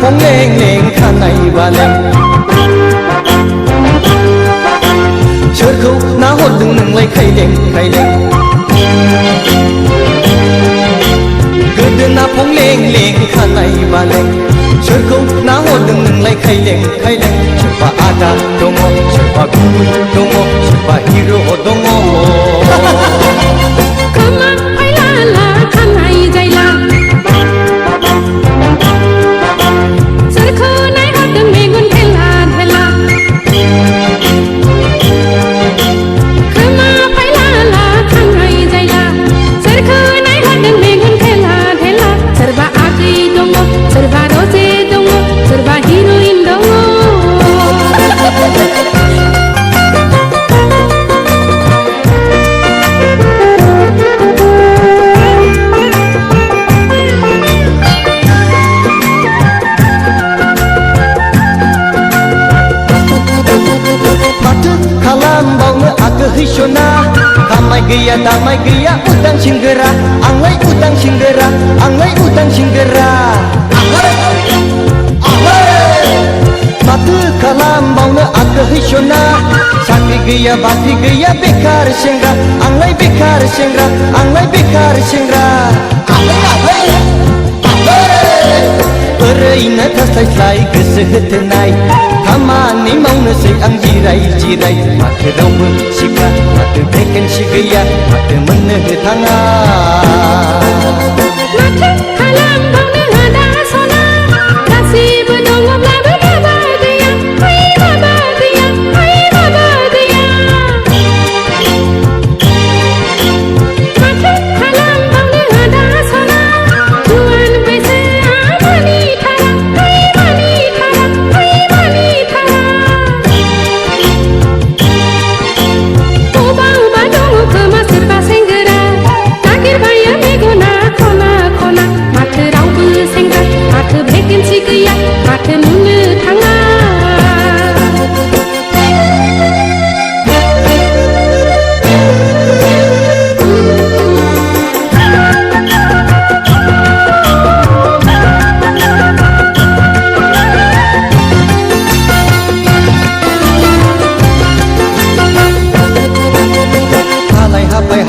phong leng leng khanai baleng soरखौ ना हरदों नोंलाय खायलें खायलें गोदोना फं लें लें खानाय बालें सोरखौ ना हरदों नोंलाय खायलें खायलें सोरबा आदा दङ सोरबा गुबै दङ सोरबा हिर' दङ खोमा फायलाला खानाय जायला सोरखौ नायहरदों मेगन थेला थेला खोमा फायलाला खानाय जायला सोरखौ नायहरदों मेगन थेला थेला सोरबा आगै दङ सोरबा रजे दङ सोरबा हिर'इन दङ Hishona kamai gaya damai gaya udang singgera anglai udang singgera anglai udang singgera matu kalam bauna aku hishona sakri gaya bakri gaya bekar sengra anglai bekar sengra anglai bekar sengra ओरैनो थास्लायस्लाय गोसो होथोनाय खामानि मावनोसै आं जिराय जिराय माथो रावबो सिख्ला माथो भेकेन्सि गैया माथो मोननो थाङा माथो खालामबावनो आदा सना गासिबो दङब्लाबो माबा गैया ओइ माबा गैया ओइ माबा गैया माथो खालामबावनो आदा सना जुवान बैसोआ मानि थारा ओइ मानि थारा ओइ मानि थारा अबा अबा दङ खोमा सोरबा सेंग्रा नागिरबायो मेगना खना खना माथो रावबो सेंग्रा माथो भेकेन्सि गैया माथो नुनो थाङा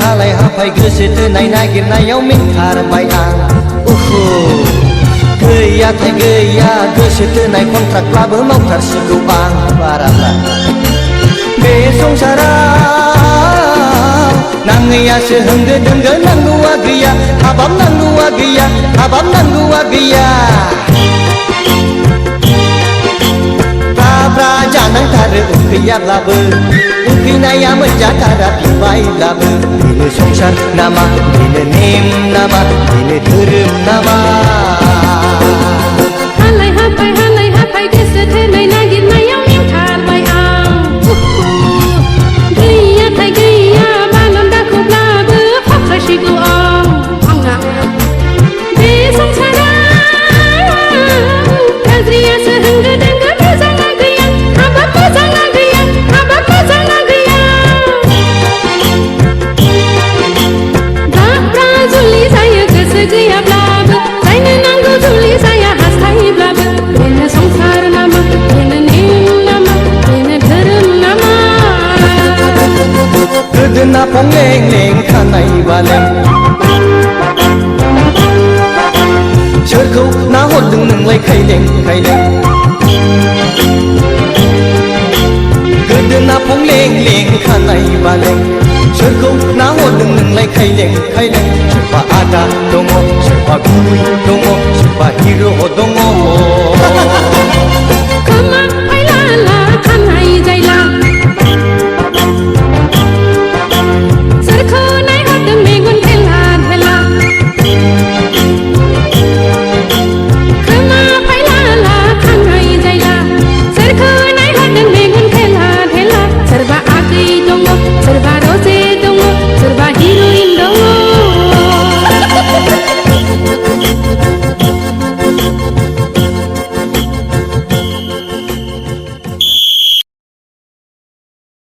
हालाय हाफाय गोसो थोनाय नागिरनायाव मेंथारबाय आं गैयाथाय गैया गोसो थोनाय कन्ट्राक्टब्लाबो मावथारसिगौ आं बाराब्ला बे संसाराव नाङैयासो होंगो दोंगो नांगौआ गैया हाबाब नांगौआ गैया हाबाब नांगौआ गैया ब्रा जानांथारो उखैयाब्लाबो उखैनाया मोनजाथारा बिबायब्लाबो बेनो संसार नामा बेनो नेम नामा बेनो धोरोम नामा हालाय हाफाय गोसो थोनाय नागिरनायाव मेंथारबाय आं गैयाथाय गैया बालन्दाखौब्लाबो फाख्रायसिगौ आं आंना बे संसाराव गाज्रियासो होंगो दोंगो मोजाङा गैया हाबाब मोजाङा गैया हाबाब मोजाङा गैया दाब्रा जुलि जायो गोसो गैयाब्लाबो जायनो नांगौ जुलि जाया हास्थायोब्लाबो बेनो संसार नामा बेनो नेम नामा बेनो धोरोम नामा गोदोना फं लें लें खानाय बालें सोरखौ ना हरदों नोंलाय खायलें खायलें गोदोना फं लें लें खानाय बालें सोरखौ ना हरदों नोंलाय खायलें खायलें सोरबा आदा दङ सोरबा गुबै दङ सोरबा हिर' दङ